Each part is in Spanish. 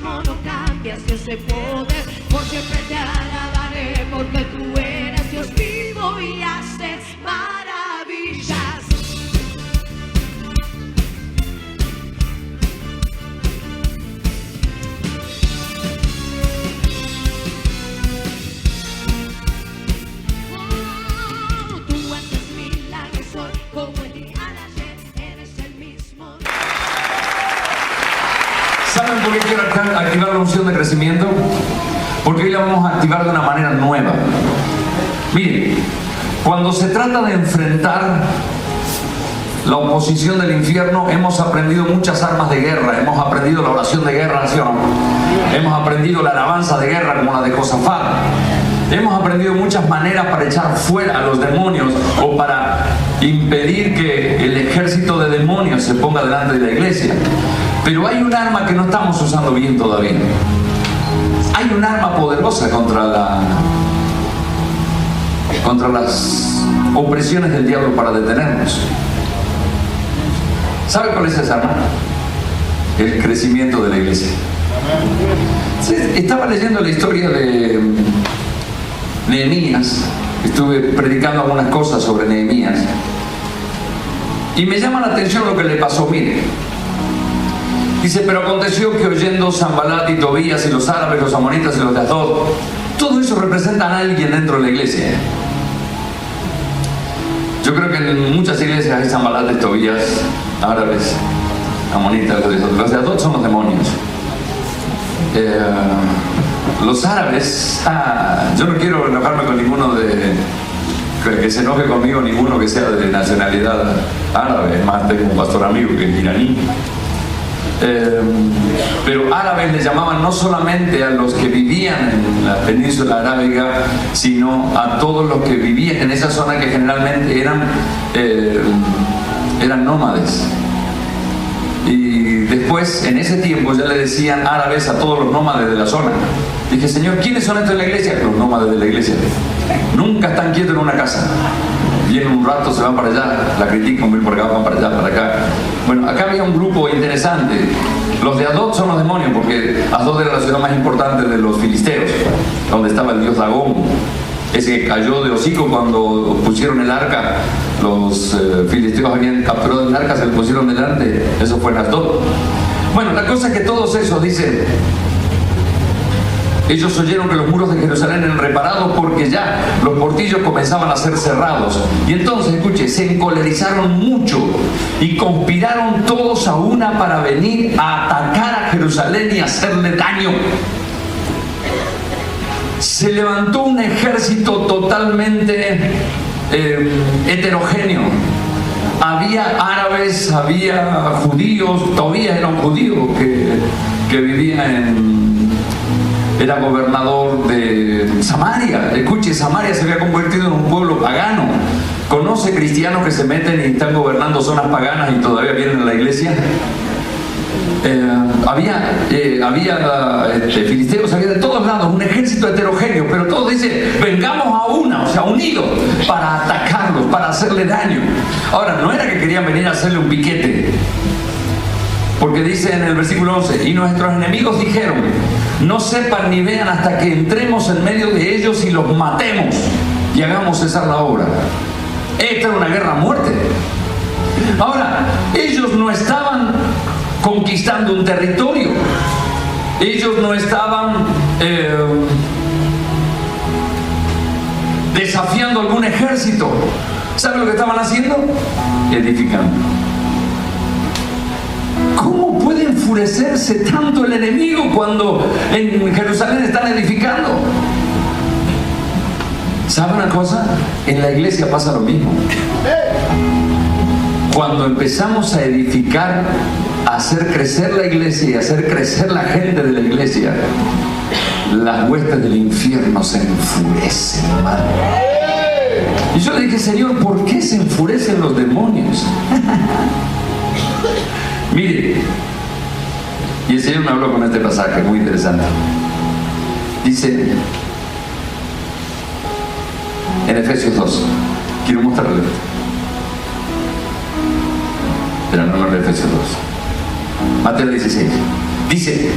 mismo, no cambias ese poder. Por siempre te alabaré, porque tú eres Dios vivo y haces maravillas. Tú haces milagros hoy, como el día de ayer, eres el mismo. ¿Saben por qué quiero activar la unción de crecimiento? Porque hoy la vamos a activar de una manera nueva. Miren, cuando se trata de enfrentar la oposición del infierno, hemos aprendido muchas armas de guerra. Hemos aprendido la oración de guerra, ¿sí o no? Hemos aprendido la alabanza de guerra como la de Josafat. Hemos aprendido muchas maneras para echar fuera a los demonios o para impedir que el ejército de demonios se ponga delante de la iglesia. Pero hay un arma que no estamos usando bien todavía. Hay un arma poderosa contra las opresiones del diablo para detenernos. ¿Sabe cuál es esa arma? El crecimiento de la iglesia. Sí, estaba leyendo la historia de Nehemías. Estuve predicando algunas cosas sobre Nehemías y me llama la atención lo que le pasó. Mire, dice: pero aconteció que oyendo Sanbalat y Tobías y los árabes, los amonitas y los de Asdod, todo eso representan a alguien dentro de la iglesia. Yo creo que en muchas iglesias hay Sanbalat, Tobías, árabes, amonitas. Los de Asdod son los demonios. Los árabes, yo no quiero enojarme con ninguno que se enoje conmigo, ninguno que sea de nacionalidad árabe. Es más, tengo un pastor amigo que es iraní. Pero árabes le llamaban no solamente a los que vivían en la península arábiga, sino a todos los que vivían en esa zona, que generalmente eran nómades. Y después, en ese tiempo, ya le decían árabes a todos los nómades de la zona. Dije: Señor, ¿quiénes son estos en la iglesia? Los nómades de la iglesia. Nunca están quietos en una casa. Vienen un rato, se van para allá, la critican, van por acá, van para allá, para acá. Bueno, acá había un grupo interesante. Los de Asdod son los demonios, porque Asdod era la ciudad más importante de los filisteos, donde estaba el dios Dagón, ese que cayó de hocico cuando pusieron el arca. Los filisteos habían capturado el arca, se le pusieron delante. Eso fue en Asdod. Bueno, la cosa es que todos esos dicen: ellos oyeron que los muros de Jerusalén eran reparados, porque ya los portillos comenzaban a ser cerrados. Y entonces, escuche, se encolerizaron mucho y conspiraron todos a una para venir a atacar a Jerusalén y hacerle daño. Se levantó un ejército totalmente heterogéneo. Había árabes, había judíos. Tobías era un judío que vivía era gobernador de Samaria. Escuche, Samaria se había convertido en un pueblo pagano. ¿Conoce cristianos que se meten y están gobernando zonas paganas y todavía vienen a la iglesia? Había filisteos, había de todos lados, un ejército heterogéneo, pero todos dicen: vengamos a una, o sea, unidos, para atacarlos, para hacerle daño. Ahora, no era que querían venir a hacerle un piquete, porque dice en el versículo 11: y nuestros enemigos dijeron: no sepan ni vean hasta que entremos en medio de ellos y los matemos y hagamos cesar la obra. Esta era una guerra a muerte. Ahora, ellos no estaban conquistando un territorio, ellos no estaban desafiando algún ejército. ¿Saben lo que estaban haciendo? Edificando. ¿Cómo puede enfurecerse tanto el enemigo cuando en Jerusalén están edificando? ¿Sabe una cosa? En la iglesia pasa lo mismo. Cuando empezamos a edificar, a hacer crecer la iglesia y a hacer crecer la gente de la iglesia, las huestes del infierno se enfurecen, hermano. Y yo le dije: Señor, ¿por qué se enfurecen los demonios? Mire, y el Señor me habló con este pasaje muy interesante. Dice en Efesios 2, quiero mostrarle, pero no en Efesios 2, Mateo 16, dice: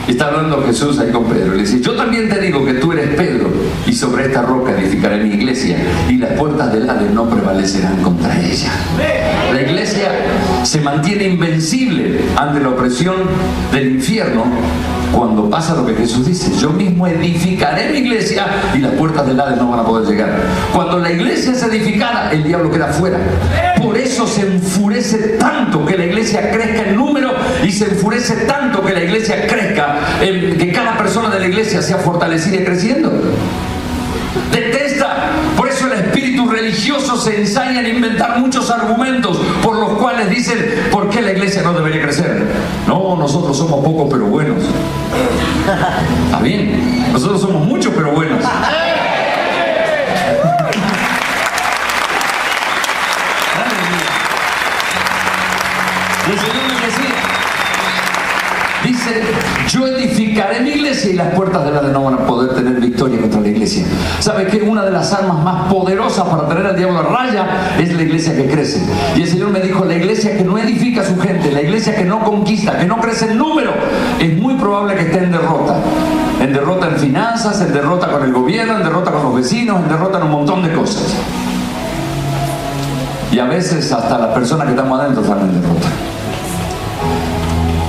Está hablando Jesús ahí con Pedro. Le dice, yo también te digo que tú eres Pedro, y sobre esta roca edificaré mi iglesia, y las puertas del Hades no prevalecerán contra ella. La iglesia se mantiene invencible ante la opresión del infierno cuando pasa lo que Jesús dice: yo mismo edificaré mi iglesia y las puertas del Hades no van a poder llegar. Cuando la iglesia es edificada, el diablo queda fuera. Por eso se enfurece tanto que la iglesia crezca en número, y se enfurece tanto que la iglesia crezca, que cada persona de la iglesia sea fortalecida y creciendo. Detesta. Por eso el espíritu religioso se ensaya en inventar muchos argumentos por los cuales dicen: ¿por qué la iglesia no debería crecer? No, nosotros somos pocos pero buenos. Está bien, nosotros somos muchos pero buenos. Y el Señor me decía, dice: yo edificaré mi iglesia y las puertas del Hades no van a poder tener victoria contra la iglesia. ¿Sabe qué? Una de las armas más poderosas para tener al diablo a raya es la iglesia que crece. Y el Señor me dijo: la iglesia que no edifica a su gente, la iglesia que no conquista, que no crece en número, es muy probable que esté en derrota. En derrota en finanzas, en derrota con el gobierno, en derrota con los vecinos, en derrota en un montón de cosas. Y a veces hasta las personas que estamos adentro están en derrota.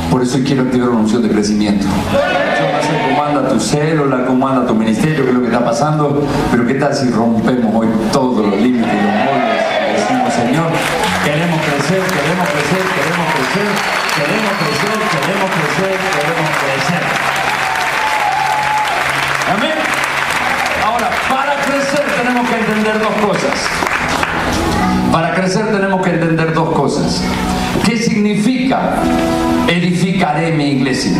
Por eso quiero activar una unción de crecimiento. Yo no sé cómo anda tu célula, cómo anda tu ministerio, qué es lo que está pasando, pero qué tal si rompemos hoy todos los límites y los moldes y decimos: Señor, queremos crecer, queremos crecer, queremos crecer, queremos crecer, queremos crecer, queremos crecer. Amén. Ahora, para crecer tenemos que entender dos cosas. Para crecer tenemos que entender dos cosas. ¿Qué significa edificaré mi iglesia?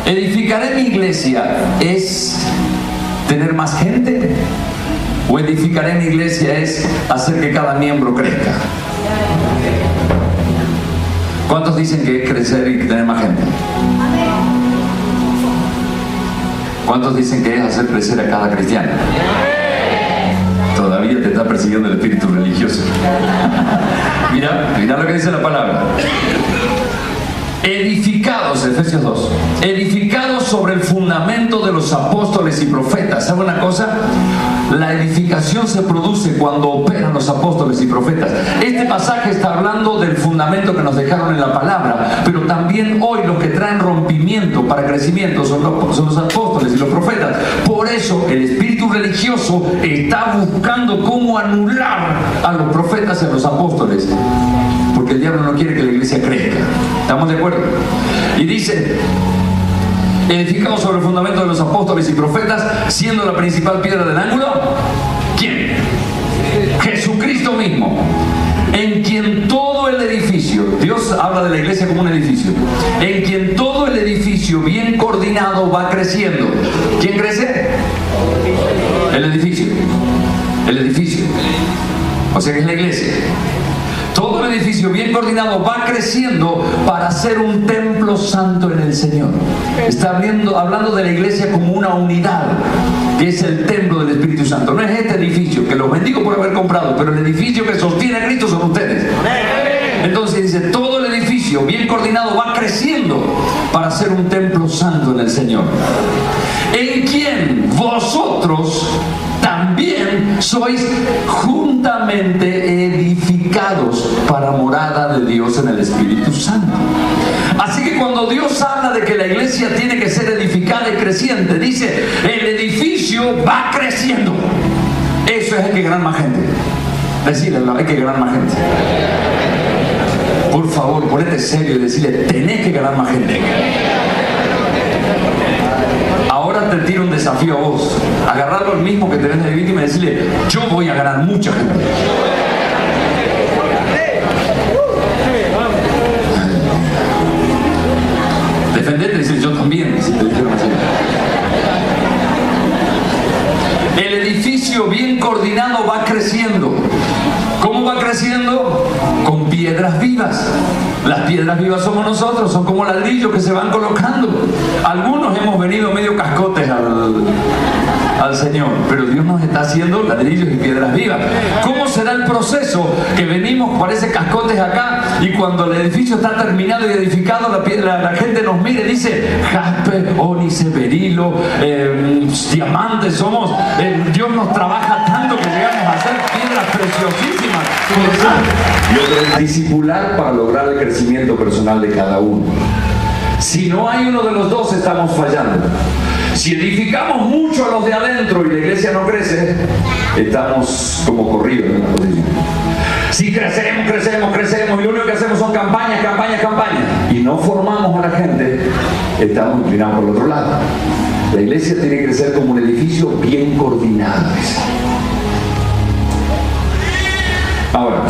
¿Edificaré mi iglesia es tener más gente? ¿O edificaré mi iglesia es hacer que cada miembro crezca? ¿Cuántos dicen que es crecer y tener más gente? ¿Cuántos dicen que es hacer crecer a cada cristiano? Todavía te está persiguiendo el espíritu religioso. Mira lo que dice la palabra. Edificados, Efesios 2, edificados sobre el fundamento de los apóstoles y profetas. ¿Sabe una cosa? La edificación se produce cuando operan los apóstoles y profetas. Este pasaje está hablando del fundamento que nos dejaron en la palabra, pero también hoy los que traen rompimiento para crecimiento son los apóstoles y los profetas. Por eso el espíritu religioso está buscando cómo anular a los profetas y a los apóstoles, porque el diablo no quiere que la iglesia crezca. ¿Estamos de acuerdo? Y dice: edificados sobre el fundamento de los apóstoles y profetas, siendo la principal piedra del ángulo, ¿quién? Jesucristo mismo, en quien todo el edificio, Dios habla de la iglesia como un edificio, en quien todo el edificio bien coordinado va creciendo. ¿Quién crece? El edificio. El edificio. O sea que es la iglesia. Todo el edificio bien coordinado va creciendo para ser un templo santo en el Señor. Está hablando de la iglesia como una unidad, que es el templo del Espíritu Santo. No es este edificio, que los bendigo por haber comprado, pero el edificio que sostiene a Cristo son ustedes. Entonces dice: todo el edificio bien coordinado va creciendo para ser un templo santo en el Señor, en quien vosotros también sois juntamente edificados para morada de Dios en el Espíritu Santo. Así que cuando Dios habla de que la iglesia tiene que ser edificada y creciente, dice: el edificio va creciendo. Eso es, hay que ganar más gente. Decirle: hay que ganar más gente. Por favor, ponete serio y decirle: tenés que ganar más gente. Ahora te tiro un desafío a vos: agarrarlo el mismo que tenés de víctima y decirle: yo voy a ganar mucha gente. Defendete y decir: yo también, si te dijeron así. El edificio bien coordinado va creciendo. ¿Cómo va creciendo? Con piedras vivas. Las piedras vivas somos nosotros, son como ladrillos que se van colocando. Algunos hemos venido medio cascotes al Señor, pero Dios nos está haciendo ladrillos y piedras vivas. ¿Cómo será el proceso? Que venimos, parece cascotes acá, y cuando el edificio está terminado y edificado, la gente nos mira y dice: jaspe, ónice, berilo, diamantes somos. Dios nos trabaja tanto que llegamos a hacer piedras preciosísimas. Lo del discipular para lograr el crecimiento personal de cada uno. Si no hay uno de los dos, estamos fallando. Si edificamos mucho a los de adentro y la iglesia no crece, estamos como corridos en la posición. Si crecemos y lo único que hacemos son campañas y no formamos a la gente, estamos inclinados por el otro lado. La iglesia tiene que crecer como un edificio bien coordinado. Ahora,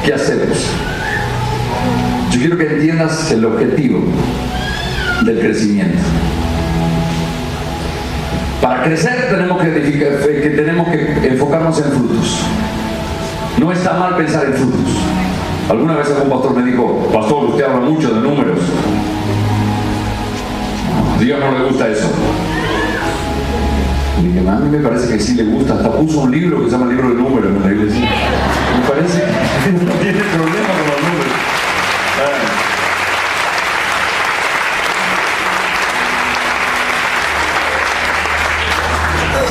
¿qué hacemos? Yo quiero que entiendas el objetivo del crecimiento. Para crecer tenemos que enfocarnos en frutos. No está mal pensar en frutos. Alguna vez algún pastor me dijo: pastor, usted habla mucho de números. A Dios no le gusta eso. Y dije: a mí me parece que sí le gusta. Hasta puso un libro que se llama Libro de Números en la iglesia. Me parece que no tiene problema con los números.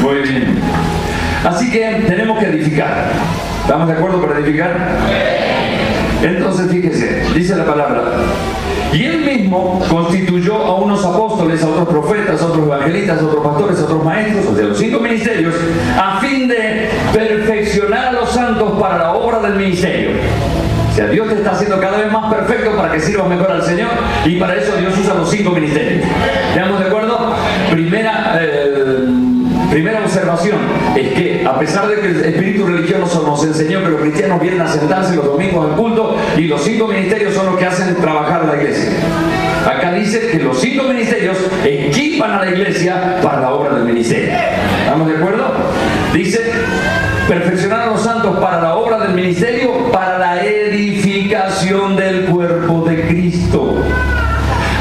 Muy bien. Así que tenemos que edificar. ¿Estamos de acuerdo para edificar? Entonces fíjese, dice la palabra: y él mismo constituyó a unos apóstoles, a otros profetas, a otros evangelistas, a otros pastores, a otros maestros, o sea, los 5 ministerios, a fin de perfeccionar a los santos para la obra del ministerio. O sea, Dios te está haciendo cada vez más perfecto para que sirvas mejor al Señor, y para eso Dios usa los 5 ministerios. ¿Estamos de acuerdo? Primera observación es que, a pesar de que el espíritu religioso nos enseñó que los cristianos vienen a sentarse los domingos al culto y los 5 ministerios son los que hacen trabajar a la iglesia, acá dice que los 5 ministerios equipan a la iglesia para la obra del ministerio. ¿Estamos de acuerdo? Dice: perfeccionar a los santos para la obra del ministerio, para la edificación del cuerpo de Cristo.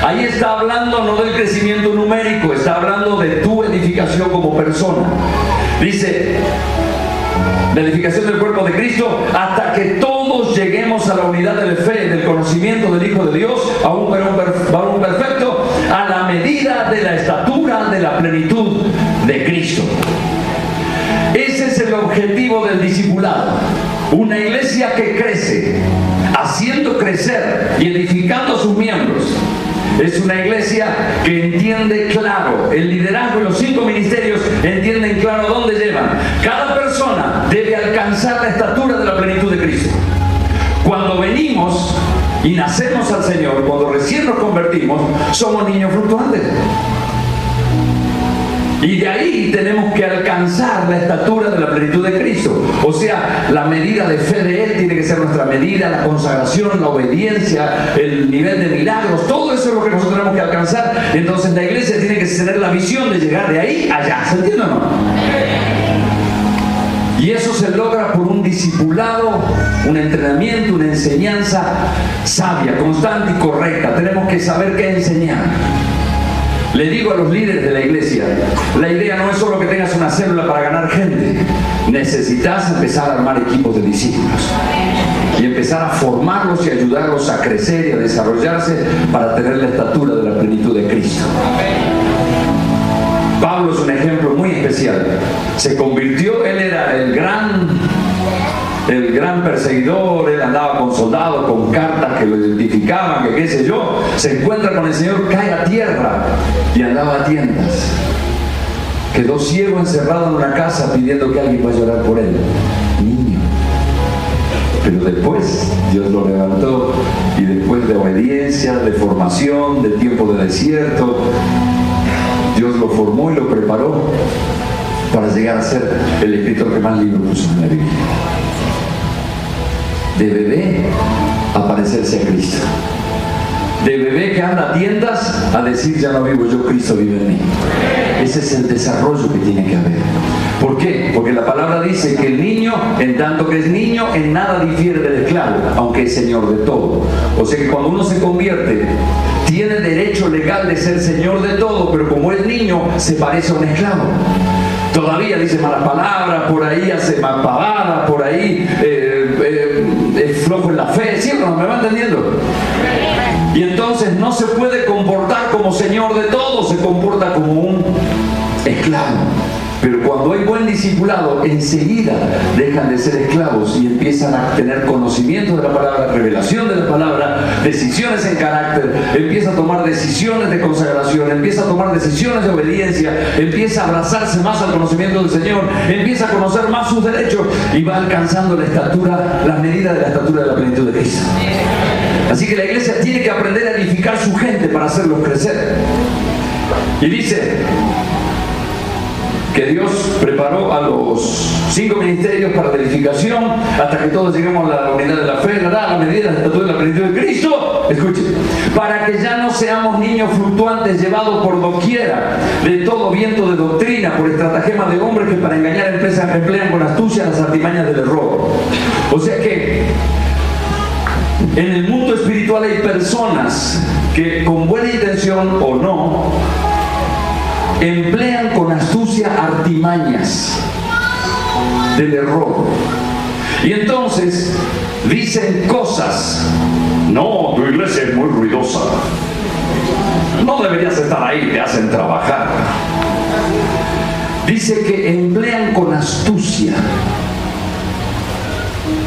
Ahí está hablando no del crecimiento numérico, está hablando de tu edificación como persona. Dice: la edificación del cuerpo de Cristo, hasta que todos lleguemos a la unidad de la fe, del conocimiento del Hijo de Dios, a un varón perfecto, a la medida de la estatura de la plenitud de Cristo. Ese es el objetivo del discipulado. Una iglesia que crece, haciendo crecer y edificando a sus miembros. Es una iglesia que entiende claro el liderazgo y los 5 ministerios entienden claro dónde llevan. Cada persona debe alcanzar la estatura de la plenitud de Cristo. Cuando venimos y nacemos al Señor, cuando recién nos convertimos, somos niños fluctuantes. Y de ahí tenemos que alcanzar la estatura de la plenitud de Cristo. O sea, la medida de fe de Él tiene que ser nuestra medida, la consagración, la obediencia, el nivel de milagros, todo eso es lo que nosotros tenemos que alcanzar. Entonces la iglesia tiene que tener la visión de llegar de ahí a allá. ¿Se entiende o no? Y eso se logra por un discipulado, un entrenamiento, una enseñanza sabia, constante y correcta. Tenemos que saber qué enseñar. Le digo a los líderes de la iglesia, la idea no es solo que tengas una célula para ganar gente. Necesitas empezar a armar equipos de discípulos y empezar a formarlos y ayudarlos a crecer y a desarrollarse para tener la estatura de la plenitud de Cristo. Pablo es un ejemplo muy especial. Se convirtió, él era el gran perseguidor, él andaba con soldados, con cartas que lo identificaban, que qué sé yo, se encuentra con el Señor, cae a tierra y andaba a tiendas. Quedó ciego, encerrado en una casa pidiendo que alguien vaya a orar por él. Niño. Pero después Dios lo levantó y después de obediencia, de formación, de tiempo de desierto, Dios lo formó y lo preparó para llegar a ser el escritor que más libros puso en la Biblia. De bebé a parecerse a Cristo. De bebé que anda a tiendas a decir: ya no vivo yo, Cristo vive en mí. Ese es el desarrollo que tiene que haber. ¿Por qué? Porque la palabra dice que el niño En tanto que es niño, en nada difiere del esclavo, aunque es señor de todo. O sea que cuando uno se convierte, tiene derecho legal de ser señor de todo, pero como es niño, se parece a un esclavo. Todavía dice malas palabras, por ahí hace mal pavadas, por ahí es flojo en la fe. ¿Sí o no? ¿Me va entendiendo? Y entonces no se puede comportar como señor de todo, se comporta como un esclavo. Pero cuando hay buen discipulado, enseguida dejan de ser esclavos y empiezan a tener conocimiento de la palabra, revelación de la palabra, decisiones en carácter, empieza a tomar decisiones de consagración, empieza a tomar decisiones de obediencia, empieza a abrazarse más al conocimiento del Señor, empieza a conocer más sus derechos y va alcanzando la estatura, la medida de la estatura de la plenitud de Cristo. Así que la iglesia tiene que aprender a edificar su gente para hacerlos crecer. Y dice que Dios preparó a los 5 ministerios para la edificación hasta que todos lleguemos a la unidad de la fe, la medida de la estatura de la plenitud de Cristo. Escuchen, para que ya no seamos niños fluctuantes llevados por doquiera de todo viento de doctrina, por estratagemas de hombres que para engañar emplean con astucia las artimañas del error. O sea que en el mundo espiritual hay personas que con buena intención o no emplean con astucia artimañas del error. Y entonces dicen cosas. No, tu iglesia es muy ruidosa. No deberías estar ahí, te hacen trabajar. Dice que emplean con astucia.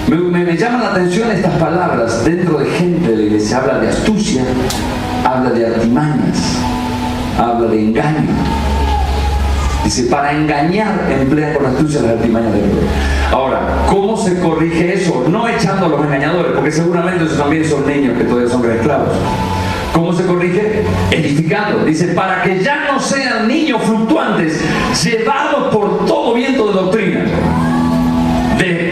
Me llaman la atención estas palabras dentro de gente de la iglesia. Habla de astucia, habla de artimañas, habla de engaño. Dice, para engañar emplea con astucia las artimañas del error. Ahora, ¿cómo se corrige eso? No echando a los engañadores, porque seguramente esos también son niños que todavía son esclavos. ¿Cómo se corrige? Edificando. Dice, para que ya no sean niños fluctuantes, llevados por todo viento de doctrina.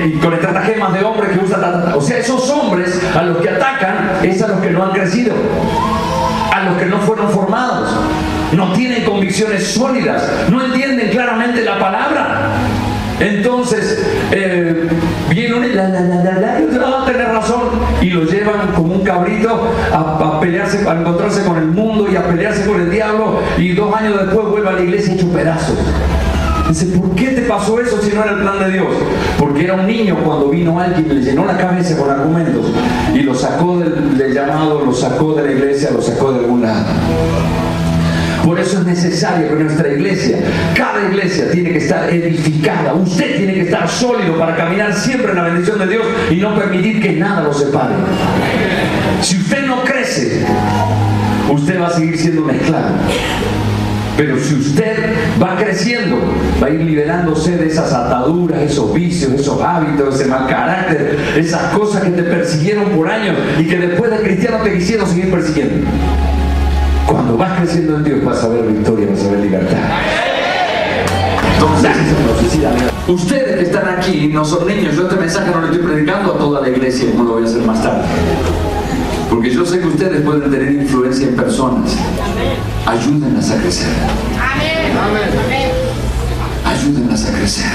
Y con estratagemas de hombres que usan, o sea, esos hombres a los que atacan es a los que no han crecido, a los que no fueron formados, no tienen convicciones sólidas, no entienden claramente la palabra. Entonces viene uno y va a tener razón y lo llevan como un cabrito a pelearse, a encontrarse con el mundo y a pelearse con el diablo, y 2 años después vuelve a la iglesia hecho pedazos. Dice, ¿por qué te pasó eso si no era el plan de Dios? Porque era un niño cuando vino alguien y le llenó la cabeza con argumentos y lo sacó del llamado, lo sacó de la iglesia, lo sacó de algún lado. Por eso es necesario que nuestra iglesia, cada iglesia tiene que estar edificada. Usted tiene que estar sólido para caminar siempre en la bendición de Dios y no permitir que nada lo separe. Si usted no crece, usted va a seguir siendo un esclavo. Pero si usted va creciendo, va a ir liberándose de esas ataduras, esos vicios, esos hábitos, ese mal carácter, esas cosas que te persiguieron por años y que después de cristiano te quisieron seguir persiguiendo. Cuando vas creciendo en Dios vas a ver victoria, vas a ver libertad. Entonces, ustedes que están aquí no son niños. Yo este mensaje no lo estoy predicando a toda la iglesia, como lo voy a hacer más tarde. Porque yo sé que ustedes pueden tener influencia en personas. Ayúdenlas a crecer. Ayúdenlas a crecer.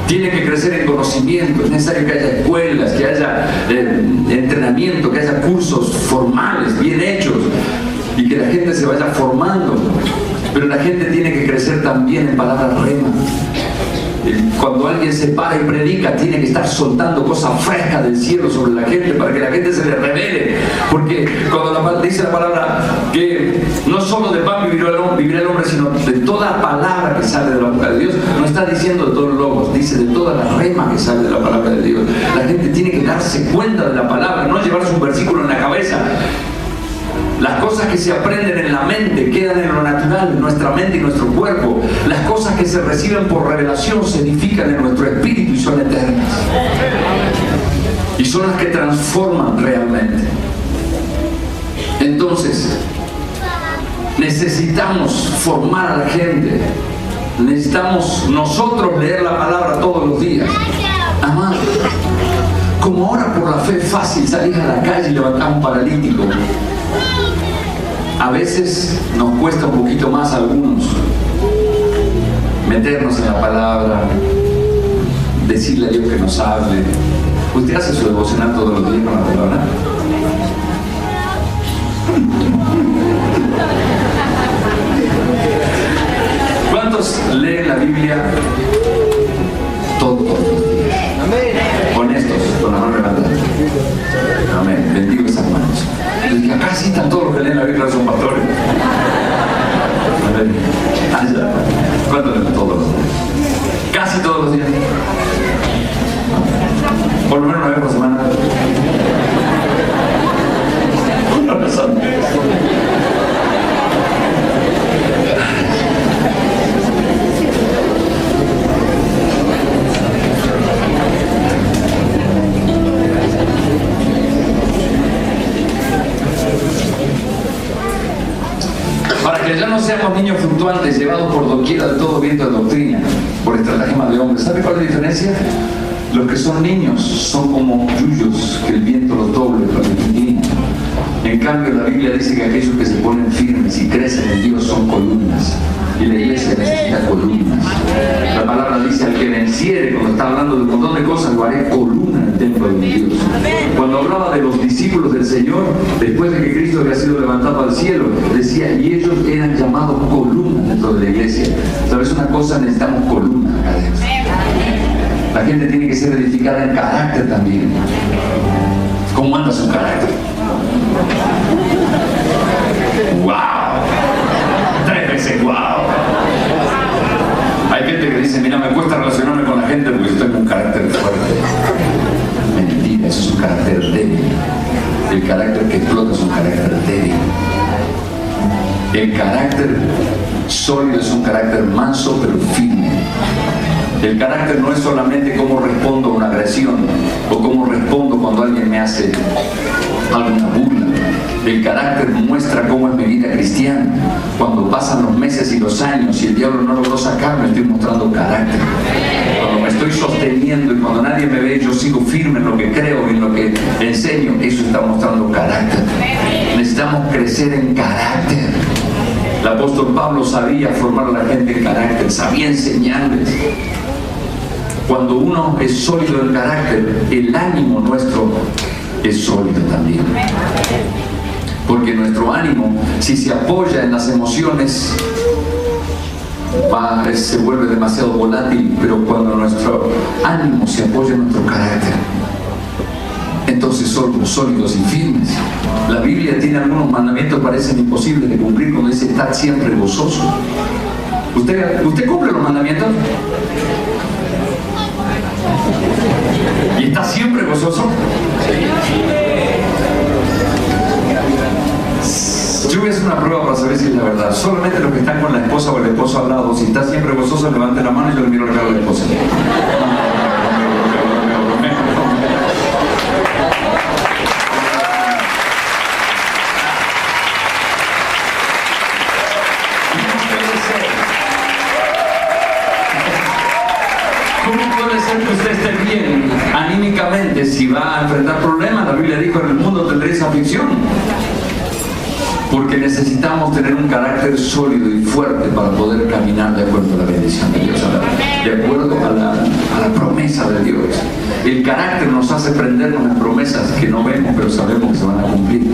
Tiene que crecer en conocimiento. Es necesario que haya escuelas, que haya entrenamiento, que haya cursos formales, bien hechos, y que la gente se vaya formando. Pero la gente tiene que crecer también en palabras rema. Cuando alguien se para y predica, tiene que estar soltando cosas frescas del cielo sobre la gente para que la gente se le revele. Porque cuando dice la palabra que no solo de pan vivirá el hombre, sino de toda palabra que sale de la boca de Dios, no está diciendo de todos los logos, dice de toda la rema que sale de la palabra de Dios. La gente tiene que darse cuenta de la palabra, no llevarse un versículo en la cabeza. Las cosas que se aprenden en la mente quedan en lo natural, en nuestra mente y nuestro cuerpo. Las cosas que se reciben por revelación se edifican en nuestro espíritu y son eternas. Y son las que transforman realmente. Entonces, necesitamos formar a la gente. Necesitamos nosotros leer la palabra todos los días. Amado, como ahora por la fe es fácil salir a la calle y levantar a un paralítico, a veces nos cuesta un poquito más a algunos meternos en la palabra, decirle a Dios que nos hable. ¿Usted hace su devocional todos los días con la palabra? ¿Cuántos leen la Biblia todos los días? Honestos, con la mano levantada. Amén. Bendigo esas manos. Y acá sí están todos los que leen la Biblia, son pastores. Amén. Allá. ¿Cuántos leen todos los días? Casi todos los días. Por lo menos una vez por semana. Una vez al mes. Para que ya no seamos niños fluctuantes llevados por doquiera de todo viento de doctrina, por estratagemas de hombres. ¿Sabe cuál es la diferencia? Los que son niños son como yuyos que el viento los doble para el pequeño. En cambio, la Biblia dice que aquellos que se ponen firmes y crecen en Dios son columnas. Y la iglesia necesita columnas. La palabra dice: al que venciere, cuando está hablando de un montón de cosas, lo haré columna en el templo de Dios. Cuando hablaba de los discípulos del Señor, después de que Cristo había sido levantado al cielo, decía: y ellos eran llamados columnas dentro de la iglesia. ¿Sabes una cosa? Necesitamos columnas acá adentro. La gente tiene que ser edificada en carácter también. ¿Cómo anda su carácter? ¡Wow! 3 veces ¡wow! Hay gente que dice: mira, me cuesta relacionarme con la gente porque yo tengo un carácter fuerte. Mentira, eso es un carácter débil. El carácter que explota es un carácter débil. El carácter sólido es un carácter manso pero firme. El carácter no es solamente cómo respondo a una agresión o cómo respondo cuando alguien me hace alguna burla. El carácter muestra cómo es mi vida cristiana. Cuando pasan los meses y los años y el diablo no logró sacarme, estoy mostrando carácter. Cuando me estoy sosteniendo y cuando nadie me ve, yo sigo firme en lo que creo y en lo que enseño, eso está mostrando carácter. Necesitamos crecer en carácter. El apóstol Pablo sabía formar a la gente en carácter, sabía enseñarles. Cuando uno es sólido en carácter, el ánimo nuestro es sólido también. Porque nuestro ánimo, si se apoya en las emociones, se vuelve demasiado volátil. Pero cuando nuestro ánimo se apoya en nuestro carácter, entonces somos sólidos y firmes. La Biblia tiene algunos mandamientos que parecen imposibles de cumplir, cuando dice: estad siempre gozoso. ¿Usted cumple los mandamientos? ¿Y está siempre gozoso? Yo voy a hacer una prueba para saber si es la verdad. Solamente los que están con la esposa o el esposo al lado, si está siempre gozoso, levante la mano y yo le miro la cara a la esposa. Que usted esté bien anímicamente si va a enfrentar problemas. La Biblia dijo: en el mundo tendréis aflicción. Porque necesitamos tener un carácter sólido y fuerte para poder caminar de acuerdo a la bendición de Dios, de acuerdo a la promesa de Dios. El carácter nos hace prendernos en promesas que no vemos pero sabemos que se van a cumplir,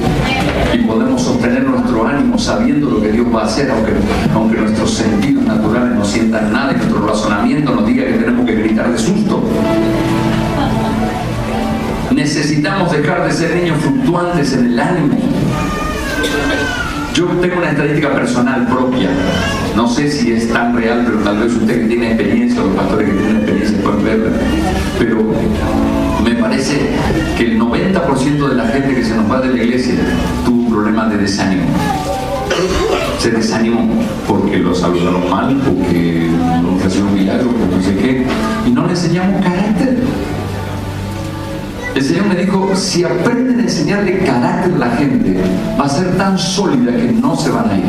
y podemos sostener nuestro ánimo sabiendo lo que Dios va a hacer, aunque nuestros sentidos naturales no sientan nada y nuestro razonamiento nos diga que tenemos que gritar de susto. Necesitamos dejar de ser niños fluctuantes en el ánimo. Yo tengo una estadística personal propia, no sé si es tan real, pero tal vez usted que tiene experiencia, o los pastores que tienen experiencia pueden verla, pero me parece que el 90% de la gente que se nos va de la iglesia tuvo un problema de desánimo. Se desanimó porque lo saludaron mal, porque no ofrecieron un milagro, porque no sé qué, y no le enseñamos carácter. El Señor me dijo: si aprenden a enseñarle carácter a la gente, va a ser tan sólida que no se van a ir.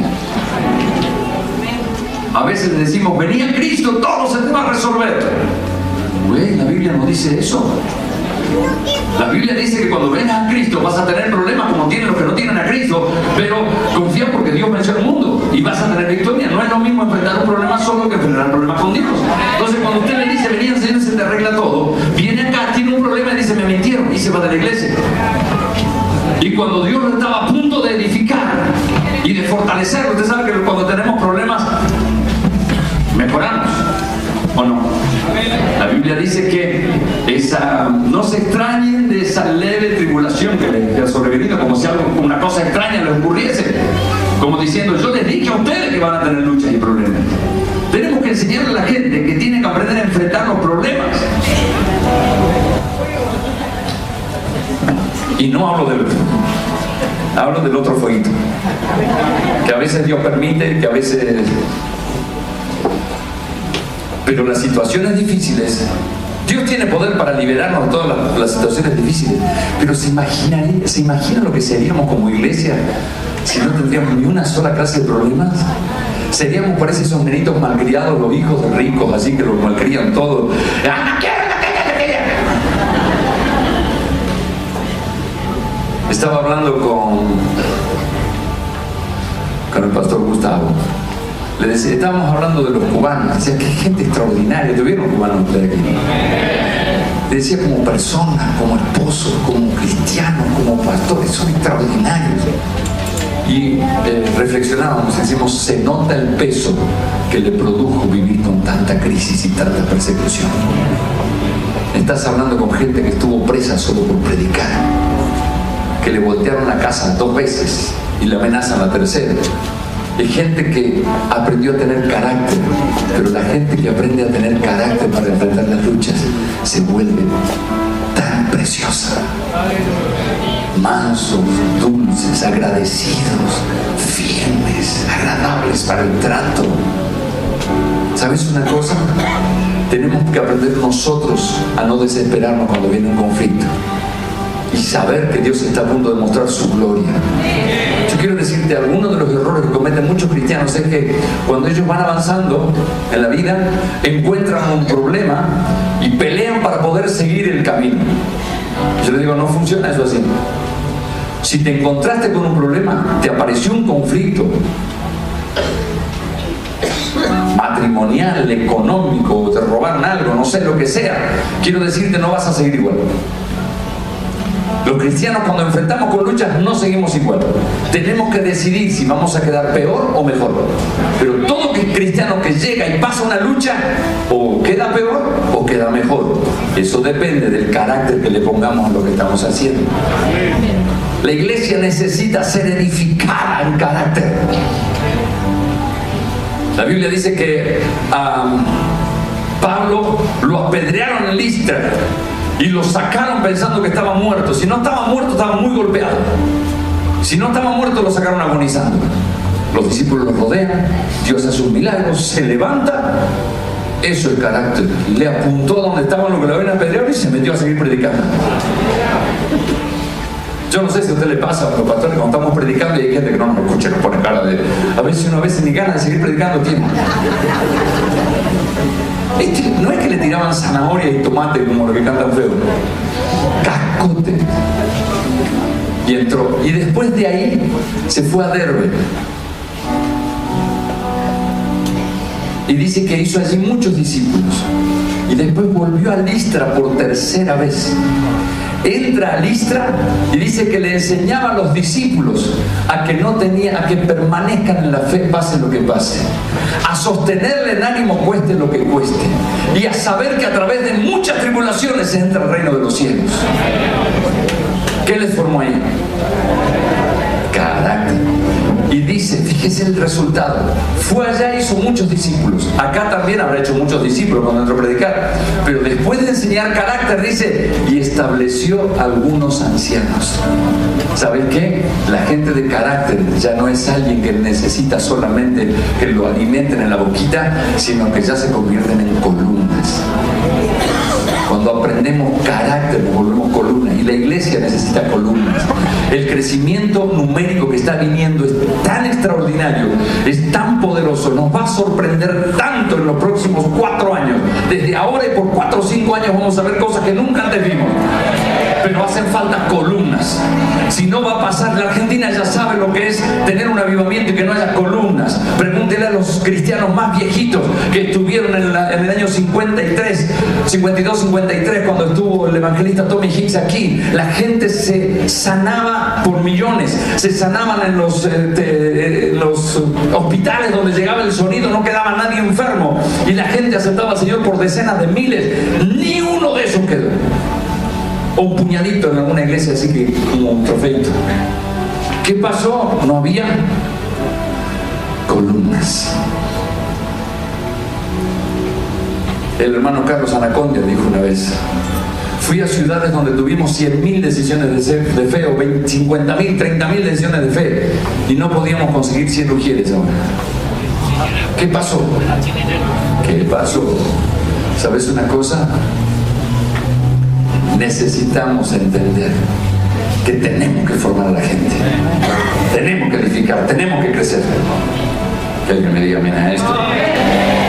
A veces le decimos: vení a Cristo, todo se te va a resolver. Güey, la Biblia no dice eso. La Biblia dice que cuando vengas a Cristo vas a tener problemas como tienen los que no tienen a Cristo, pero confía porque Dios venció al mundo y vas a tener victoria. No es lo mismo enfrentar un problema solo que enfrentar problemas con Dios. Entonces cuando usted le dice, vení, Señor, se te arregla todo, viene acá, tiene un problema y dice, me mintieron, y se va de la iglesia. Y cuando Dios lo estaba a punto de edificar y de fortalecer, usted sabe que cuando tenemos problemas mejoramos, ¿o no? La Biblia dice que no se extrañen de esa leve tribulación que les ha sobrevenido, como si una cosa extraña les ocurriese, como diciendo, yo les dije a ustedes que van a tener luchas y problemas. Tenemos que enseñarle a la gente que tiene que aprender a enfrentar los problemas. Y no hablo del otro fueguito, que a veces Dios permite, que a veces... Pero las situaciones difíciles, Dios tiene poder para liberarnos de todas las situaciones difíciles, pero ¿se imagina lo que seríamos como iglesia si no tendríamos ni una sola clase de problemas? Seríamos, parece, esos nenitos malcriados, los hijos de ricos, así que los malcrían todos. Estaba hablando con el pastor Gustavo. Le decía, estábamos hablando de los cubanos. Decía, qué gente extraordinaria. ¿Tuvieron cubanos ustedes aquí? Le decía, como personas, como esposos, como cristianos, como pastores, son extraordinarios. Y reflexionábamos y decimos, se nota el peso que le produjo vivir con tanta crisis y tanta persecución. Estás hablando con gente que estuvo presa solo por predicar, que le voltearon la casa 2 veces y le amenazan la tercera. Hay gente que aprendió a tener carácter, pero la gente que aprende a tener carácter para enfrentar las luchas se vuelve tan preciosa. Mansos, dulces, agradecidos, firmes, agradables para el trato. ¿Sabes una cosa? Tenemos que aprender nosotros a no desesperarnos cuando viene un conflicto y saber que Dios está a punto de mostrar su gloria. Yo quiero decirte, algunos de los errores que cometen muchos cristianos es que cuando ellos van avanzando en la vida, encuentran un problema y pelean para poder seguir el camino. Yo les digo, no funciona eso así. Si te encontraste con un problema, te apareció un conflicto matrimonial, económico, te robaron algo, no sé, lo que sea, quiero decirte, no vas a seguir igual. Los cristianos, cuando enfrentamos con luchas, no seguimos igual. Tenemos que decidir si vamos a quedar peor o mejor. Pero todo cristiano que llega y pasa una lucha, o queda peor o queda mejor. Eso depende del carácter que le pongamos a lo que estamos haciendo. La iglesia necesita ser edificada en carácter. La Biblia dice que a Pablo lo apedrearon en Listra y lo sacaron pensando que estaba muerto. Si no estaba muerto, estaba muy golpeado. Si no estaba muerto, lo sacaron agonizando. Los discípulos lo rodean, Dios hace un milagro, se levanta. Eso es carácter. Le apuntó a donde estaban los que lo habían apedreado y se metió a seguir predicando. Yo no sé si a usted le pasa a los pastores cuando estamos predicando y hay gente que no nos escucha, nos pone cara de... A veces uno ni ganas de seguir predicando tiene. No es que le tiraban zanahoria y tomate como los que cantan feo. Cascote. Y entró. Y después de ahí se fue a Derbe. Y dice que hizo allí muchos discípulos. Y después volvió a Listra por 3ª vez. Entra a Listra y dice que le enseñaba a los discípulos a que permanezcan en la fe, pase lo que pase, a sostenerle en ánimo cueste lo que cueste, y a saber que a través de muchas tribulaciones se entra al reino de los cielos. ¿Qué les formó ahí? Carácter. Y dice, fíjese el resultado, fue allá y hizo muchos discípulos. Acá también habrá hecho muchos discípulos cuando entró a predicar, pero después de enseñar carácter, dice, y estableció algunos ancianos. ¿Saben qué? La gente de carácter ya no es alguien que necesita solamente que lo alimenten en la boquita, sino que ya se convierten en columnas. Cuando aprendemos carácter nos volvemos columnas, y la iglesia necesita columnas. El crecimiento numérico que está viniendo es tan extraordinario, es tan poderoso, nos va a sorprender tanto en los próximos 4 años. Desde ahora y por 4 o 5 años vamos a ver cosas que nunca antes vimos. Pero hacen falta columnas. Si no va a pasar, la Argentina ya sabe lo que es tener un avivamiento y que no haya columnas. Pregúntele a los cristianos más viejitos que estuvieron en el año 53, 52, 53, cuando estuvo el evangelista Tommy Hicks aquí. La gente se sanaba por millones, se sanaban en los hospitales donde llegaba el sonido, no quedaba nadie enfermo, y la gente aceptaba al Señor por decenas de miles. Ni uno de esos quedó. O un puñadito en alguna iglesia, así que como un trofeito. ¿Qué pasó? No había columnas. El hermano Carlos Anacondia dijo una vez: fui a ciudades donde tuvimos 100.000 decisiones de fe, o 50.000, 30.000 decisiones de fe, y no podíamos conseguir 100 ujieres ahora. ¿Qué pasó? ¿Qué pasó? ¿Sabes una cosa? Necesitamos entender que tenemos que formar a la gente, tenemos que edificar, tenemos que crecer. Que alguien me diga, mira esto.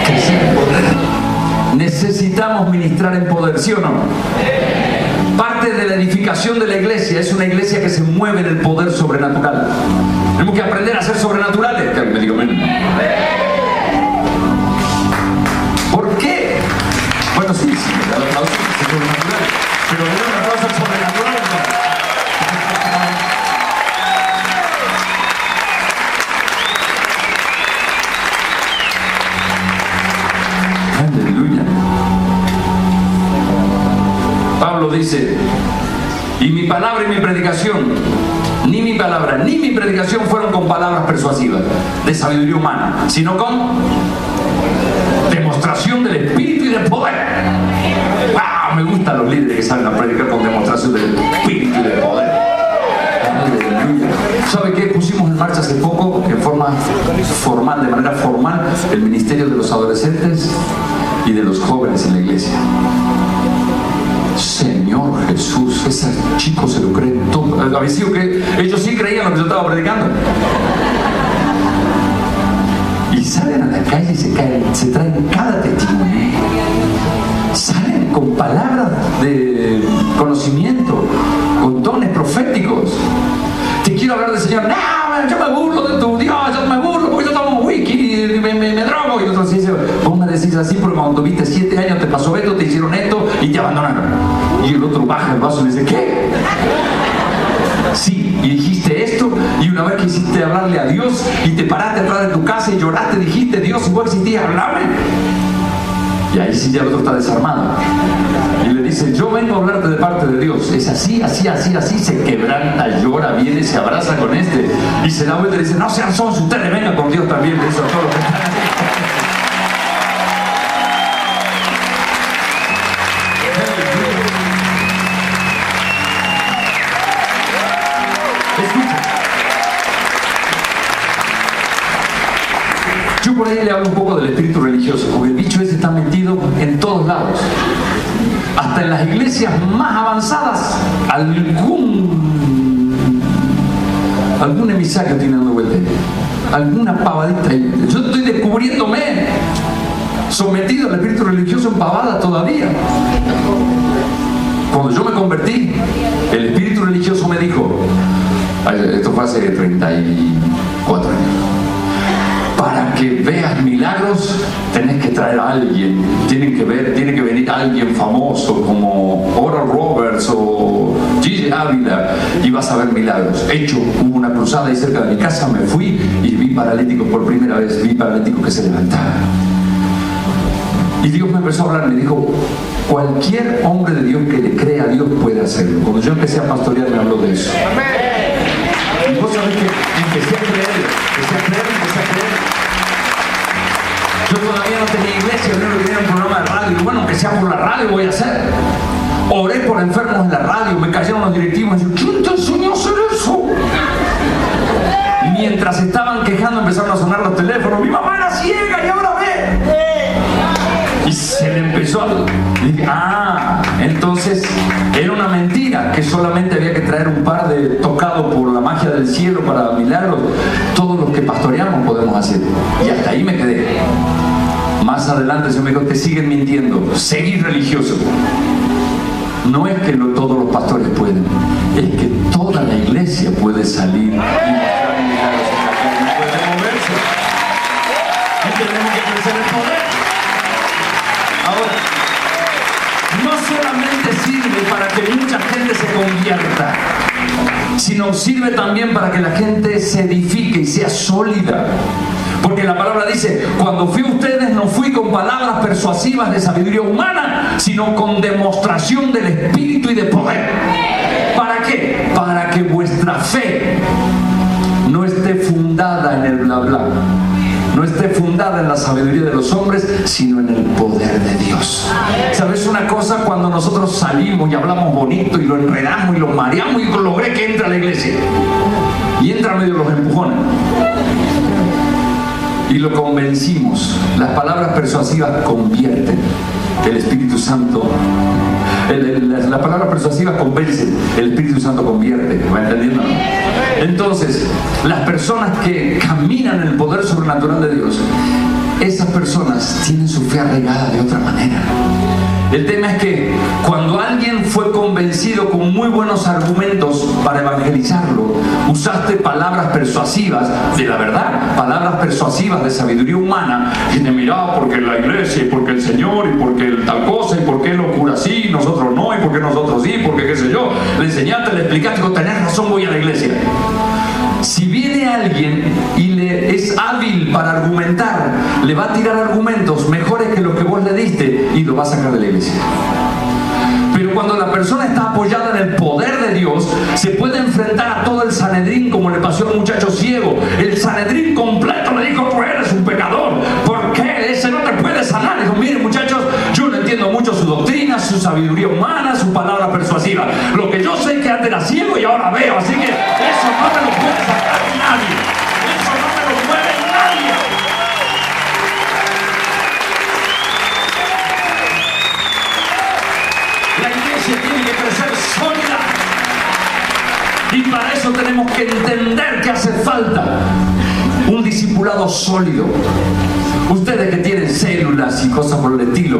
Crecer en poder. Necesitamos ministrar en poder, ¿sí o no? Parte de la edificación de la iglesia es una iglesia que se mueve en el poder sobrenatural. Tenemos que aprender a ser sobrenaturales. Que alguien me diga, mira. ¿Por qué? Bueno, sí, me da la aplauso, es sobrenatural. Pero no es una cosa sobrenatural, ¿no? Aleluya. Pablo dice: y mi palabra y mi predicación, ni mi palabra ni mi predicación fueron con palabras persuasivas de sabiduría humana, sino con demostración del Espíritu y del poder. ¡Wow! Me gustan los líderes que salen a predicar con demostración del Espíritu y del poder. ¡Aleluya! ¿Sabe qué? Pusimos en marcha hace poco, en forma formal, de manera formal, el ministerio de los adolescentes y de los jóvenes en la iglesia. Señor Jesús, esos chicos se lo creen todo. Había sido que ellos sí creían lo que yo estaba predicando. Y salen a la calle y se traen cada testimonio. Salen con palabras de conocimiento, con dones proféticos. Te quiero hablar del Señor. No, yo me burlo de tu Dios, yo me burlo porque yo tomo whisky y me drogo. Y otros dicen, vos me decís así porque cuando tuviste 7 años te pasó esto, te hicieron esto y te abandonaron. Y el otro baja el vaso y le dice, ¿qué? Sí, y dijiste esto, y una vez que hiciste hablarle a Dios y te paraste atrás de tu casa y lloraste, dijiste, Dios, si vos existías, hablame. Y ahí sí ya el otro está desarmado y le dice, yo vengo a hablarte de parte de Dios. Es así, así, así, así. Se quebranta, llora, viene, se abraza con este y se da vuelta y dice, no sean sonsos, ustedes vengan con Dios también. Le dice a todos los que están aquí. Yo por ahí le hablo un poco del espíritu religioso, porque el bicho ese está metido en todos lados. Hasta en las iglesias más avanzadas, algún emisario tiene dando vuelta, alguna pavadita. Yo estoy descubriéndome sometido al espíritu religioso en pavada todavía. Cuando yo me convertí, el espíritu religioso me dijo, esto fue hace 34 años, para que veas milagros tenés que traer a alguien, tiene que venir alguien famoso como Oral Roberts o Gigi Ávila y vas a ver milagros. Hubo una cruzada ahí cerca de mi casa, me fui y vi paralíticos por primera vez, vi paralíticos que se levantaban. Y Dios me empezó a hablar, me dijo, cualquier hombre de Dios que le crea a Dios puede hacerlo. Cuando yo empecé a pastorear me habló de eso. Y vos sabés que empecé a creer. Yo todavía no tenía iglesia, yo no tenía un programa de radio. Y bueno, aunque sea por la radio voy a hacer. Oré por enfermos en la radio, me cayeron los directivos y me dijeron, ¿quién te enseñó a hacer eso? Mientras estaban quejando empezaron a sonar los teléfonos. Mi mamá era ciega y ahora ve. Y se le empezó a... Dije, entonces era una mentira, que solamente había que traer un par de tocados por la magia del cielo para milagros. Todos los que pastoreamos podemos hacer. Y hasta ahí me quedé. Más adelante el Señor me dijo, te siguen mintiendo, seguir religioso. No es que todos los pastores pueden, es que toda la iglesia puede salir y mostrar milagros en la calle, y puede moverse. Y tenemos que crecer el poder. Ahora, no solamente sirve para que mucha gente se convierta, sino sirve también para que la gente se edifique y sea sólida. Porque la palabra dice, cuando fui a ustedes no fui con palabras persuasivas de sabiduría humana, sino con demostración del Espíritu y de poder. ¿Para qué? Para que vuestra fe no esté fundada en el bla bla, no esté fundada en la sabiduría de los hombres, sino en el poder de Dios. ¿Sabes una cosa? Cuando nosotros salimos y hablamos bonito y lo enredamos y lo mareamos y logré que entre a la iglesia y entra medio los empujones y lo convencimos, las palabras persuasivas convierten. El Espíritu Santo, las palabras persuasivas convencen, el Espíritu Santo convierte. ¿Va entendiendo? Entonces, las personas que caminan en el poder sobrenatural de Dios, esas personas tienen su fe arraigada de otra manera. El tema es que cuando alguien fue convencido con muy buenos argumentos para evangelizarlo, usaste palabras persuasivas de la verdad, palabras persuasivas de sabiduría humana, y te miraba porque la iglesia, y porque el Señor, y porque el tal cosa, y porque Él lo cura así, y nosotros no, y porque nosotros sí, porque qué sé yo. Le enseñaste, le explicaste, digo, tenés razón, voy a la iglesia. Si viene alguien y le es hábil para argumentar, le va a tirar argumentos mejores que los que vos le diste y lo va a sacar de la iglesia. Pero cuando la persona está apoyada en el poder de Dios, se puede enfrentar a todo el Sanedrín, como le pasó al muchacho ciego. El Sanedrín completo le dijo, tú eres un pecador, ¿por qué? Ese no te puede sanar. Dijo, miren muchachos, yo no entiendo mucho su doctrina, su sabiduría humana, su palabra persuasiva. Lo que yo sé es que antes era ciego y ahora veo, así que eso no me lo puede sacar nadie. Eso no me lo mueve nadie. La iglesia tiene que crecer sólida. Y para eso tenemos que entender que hace falta un discipulado sólido. Ustedes que tienen células y cosas por el estilo,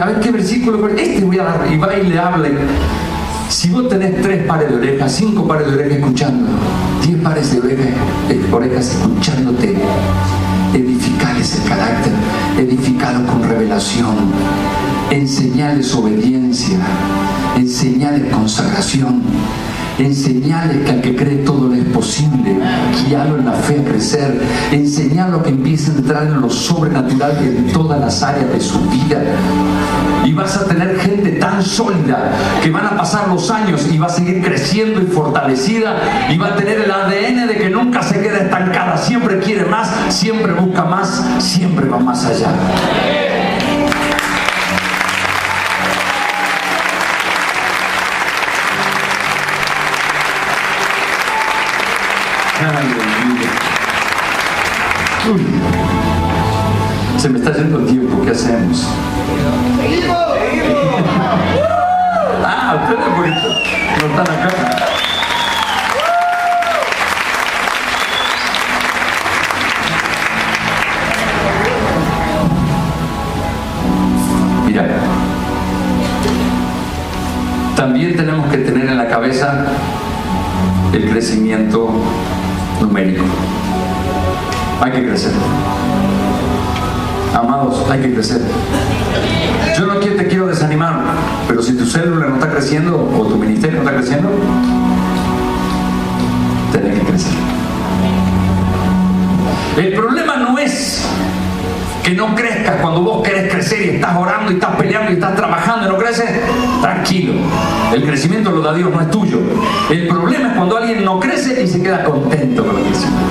a ver qué versículo, voy a dar, y va y le hable. Si vos tenés 3 pares de orejas, 5 pares de orejas escuchando, 10 pares de orejas escuchándote, edificales el carácter, edificalo con revelación, enseñales obediencia, enseñales consagración, enseñales que al que cree todo le es posible, guiarlo en la fe a crecer, enseñarlo que empiece a entrar en lo sobrenatural en todas las áreas de su vida. Y vas a tener gente tan sólida que van a pasar los años y va a seguir creciendo y fortalecida, y va a tener el ADN de que nunca se queda estancada, siempre quiere más, siempre busca más, siempre va más allá. Se me está yendo el tiempo, ¿qué hacemos? Ustedes porque no están acá. Mira, también tenemos que tener en la cabeza el crecimiento numérico. Hay que crecer. Amados, hay que crecer. Yo no te quiero desanimar, pero si tu célula no está creciendo o tu ministerio no está creciendo, tenés que crecer. El problema no es que no crezcas cuando vos querés crecer y estás orando y estás peleando y estás trabajando y no creces. Tranquilo, el crecimiento lo da Dios, no es tuyo. El problema es cuando alguien no crece y se queda contento con el crecimiento.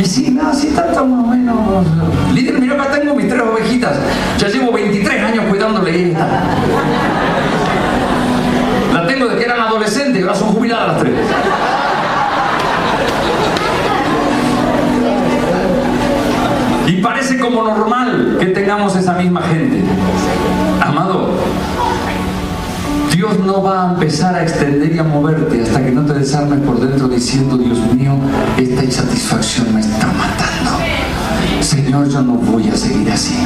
Y sí, no, sí está todo más o menos. Líder, mira, acá tengo mis 3 ovejitas. Ya llevo 23 años cuidándole y ahí está. La tengo desde que eran adolescentes y ahora son jubiladas las 3. Y parece como normal que tengamos esa misma gente. Amado, Dios no va a empezar a extender y a moverte hasta que no te desarmes por dentro diciendo: Dios mío, esta insatisfacción me está matando. Señor, yo no voy a seguir así.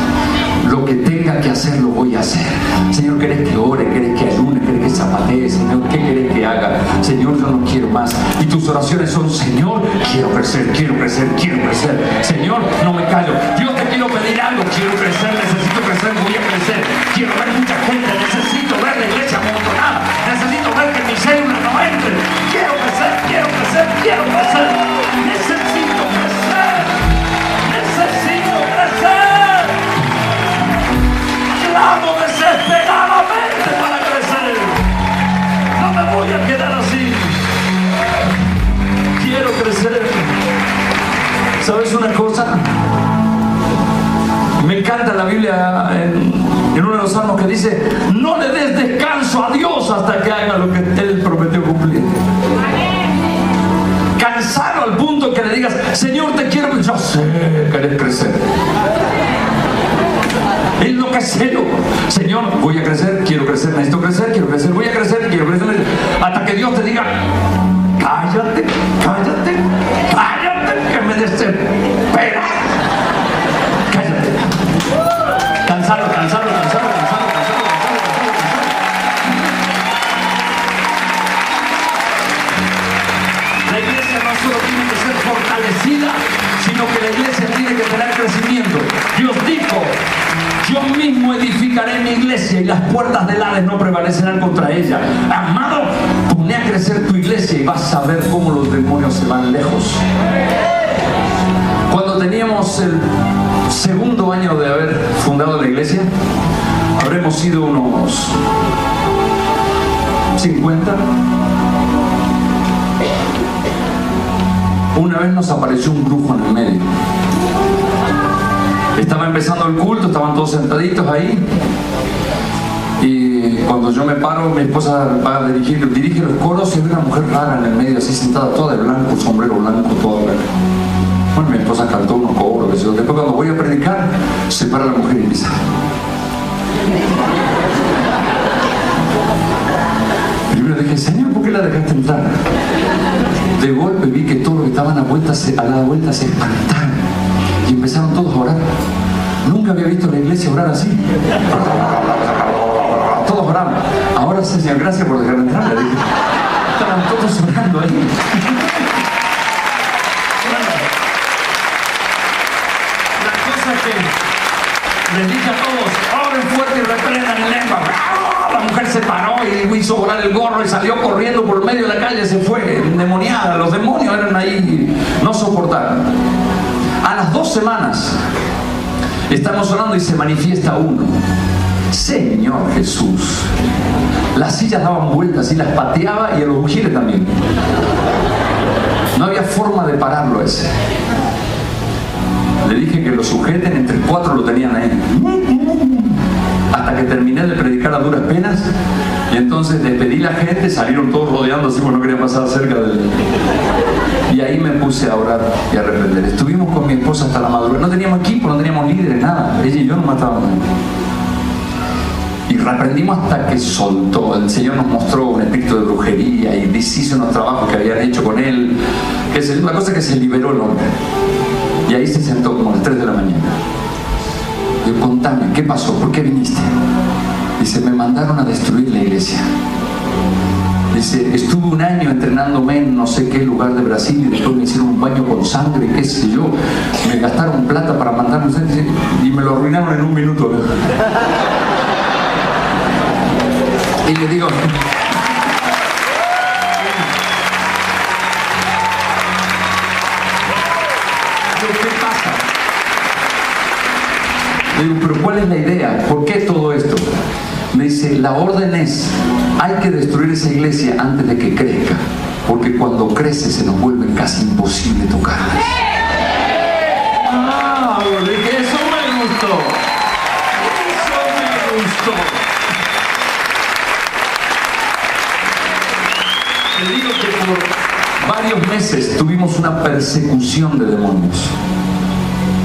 Lo que tenga que hacer, lo voy a hacer. Señor, ¿querés que ore? ¿Querés que ayune? ¿Querés que zapatee? Señor, ¿qué querés que haga? Señor, yo no quiero más. Y tus oraciones son: Señor, quiero crecer, quiero crecer, quiero crecer. Señor, no me callo. Dios, te quiero pedir algo. Quiero crecer, necesito crecer, voy a crecer. Quiero ver mucha gente, necesito ver la iglesia amontonada. Necesito ver que mis células no entren. Quiero crecer, quiero crecer, quiero crecer. Necesito crecer. Necesito crecer. Clamo desesperadamente para crecer. No me voy a quedar así. Quiero crecer. ¿Sabes una cosa? Me encanta la Biblia en uno de los salmos que dice: no le des descanso a Dios hasta que haga lo que Él prometió cumplir. Cansado al punto que le digas: Señor, te quiero. Yo sé que querés crecer. Enloquecelo. Señor, voy a crecer, quiero crecer, necesito crecer, quiero crecer, voy a crecer, quiero crecer. Hasta que Dios te diga: cállate, cállate, cállate, que me desespera. Cállate. Cansado, cansado, cansado, cansado, cansado, cansado. La iglesia no solo tiene que ser fortalecida, sino que la iglesia tiene que tener crecimiento. Dios dijo: yo mismo edificaré mi iglesia y las puertas del Hades no prevalecerán contra ella. Amado, pone a crecer tu iglesia y vas a ver cómo los demonios se van lejos. Cuando teníamos el segundo año de haber fundado la iglesia, habremos sido unos 50. Una vez nos apareció un brujo en el medio. Estaba empezando el culto, estaban todos sentaditos ahí. Y cuando yo me paro, mi esposa va a dirige los coros y hay una mujer rara en el medio, así sentada, toda de blanco, sombrero blanco, toda blanca. Bueno, mi esposa cantó unos coros. Después, cuando voy a predicar, se para la mujer y empieza. Primero dije: Señor, ¿por qué la dejaste entrar? De golpe vi que todos los que estaban a la vuelta se espantaron y empezaron todos a orar. Nunca había visto la iglesia orar así. Todos oraban. Ahora sí, Señor, gracias por dejarme entrar. Le dije. Estaban todos orando ahí. La cosa es que les dije a todos: oren fuerte y reprendan en lengua. La mujer se paró y hizo volar el gorro y salió corriendo por medio de la calle. Se fue endemoniada. Los demonios eran ahí, no soportaron. A las 2 semanas estamos orando y se manifiesta uno. Señor Jesús. Las sillas daban vueltas y las pateaba, y a los bujiles también. No había forma de pararlo ese. Le dije que lo sujeten, entre 4 lo tenían ahí. Hasta que terminé de predicar a duras penas, y entonces despedí a la gente, salieron todos rodeando así, porque no quería pasar cerca del... Y ahí me puse a orar y a reprender. Estuvimos con mi esposa hasta la madrugada. No teníamos equipo, no teníamos líderes, nada. Ella y yo nos matábamos. Y reprendimos hasta que soltó. El Señor nos mostró un espíritu de brujería y deshizo unos trabajos que habían hecho con él. La cosa es que se liberó el hombre. Y ahí se sentó como a las 3 de la mañana. Yo: contame, ¿qué pasó? ¿Por qué viniste? Dice: me mandaron a destruir la iglesia. Dice: estuve 1 año entrenándome en no sé qué lugar de Brasil y después me hicieron un baño con sangre, qué sé yo. Me gastaron plata para mandarme y me lo arruinaron en 1 minuto. Y le digo: ¿qué pasa? Le digo: ¿pero cuál es la idea? ¿Por qué todo esto? Me dice: la orden es: hay que destruir esa iglesia antes de que crezca, porque cuando crece se nos vuelve casi imposible tocarla. ¡Ah! Dije: eso me gustó. Eso me gustó. Te digo que por varios meses tuvimos una persecución de demonios.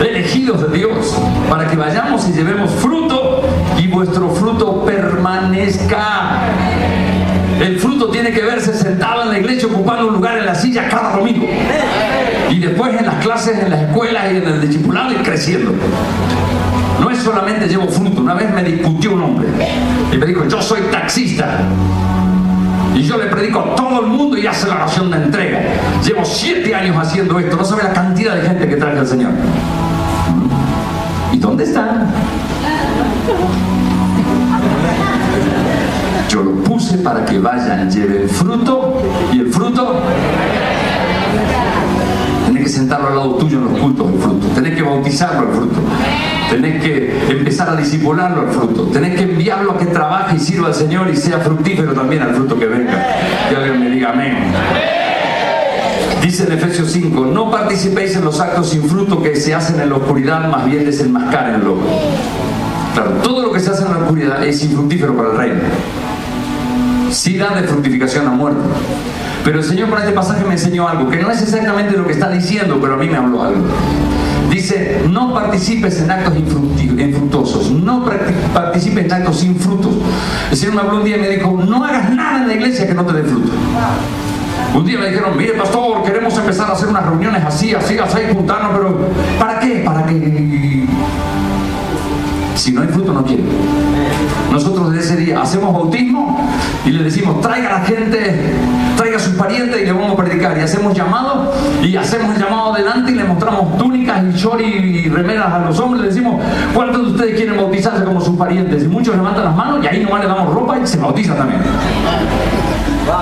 elegidos de Dios, para que vayamos y llevemos fruto y vuestro fruto permanezca. El fruto tiene que verse sentado en la iglesia ocupando un lugar en la silla cada domingo. Y después en las clases, en las escuelas y en el discipulado y creciendo. No es solamente llevo fruto. Una vez me discutió un hombre y me dijo, yo soy taxista y yo le predico a todo el mundo y hace la oración de entrega. Llevo 7 años haciendo esto. No sabe la cantidad de gente que trae al Señor. ¿Y dónde están? Yo lo puse para que vayan, lleven fruto, y el fruto tenés que sentarlo al lado tuyo en los cultos, el fruto. Tenés que bautizarlo, el fruto. Tenés que empezar a discipularlo, el fruto. Tenés que enviarlo a que trabaje y sirva al Señor y sea fructífero también al fruto que venga. Que alguien me diga amén. Dice en Efesios 5, no participéis en los actos sin fruto que se hacen en la oscuridad, más bien desenmascárenlo. Claro, todo lo que se hace en la oscuridad es infructífero para el reino. Sí da de fructificación a muerte. Pero el Señor con este pasaje me enseñó algo, que no es exactamente lo que está diciendo, pero a mí me habló algo. Dice, no participes en actos infructuosos, no participes en actos sin frutos. El Señor me habló un día y me dijo, no hagas nada en la iglesia que no te dé fruto. Un día me dijeron, mire pastor, queremos empezar a hacer unas reuniones así, juntarnos, pero ¿para qué? Para que... Si no hay fruto, no quiero. Nosotros desde ese día hacemos bautismo y le decimos, traiga a la gente, traiga a sus parientes y le vamos a predicar. Y hacemos llamado, y hacemos el llamado adelante y le mostramos túnicas y chori y remeras a los hombres. Le decimos, ¿cuántos de ustedes quieren bautizarse como sus parientes? Y muchos levantan las manos y ahí nomás le damos ropa y se bautizan también.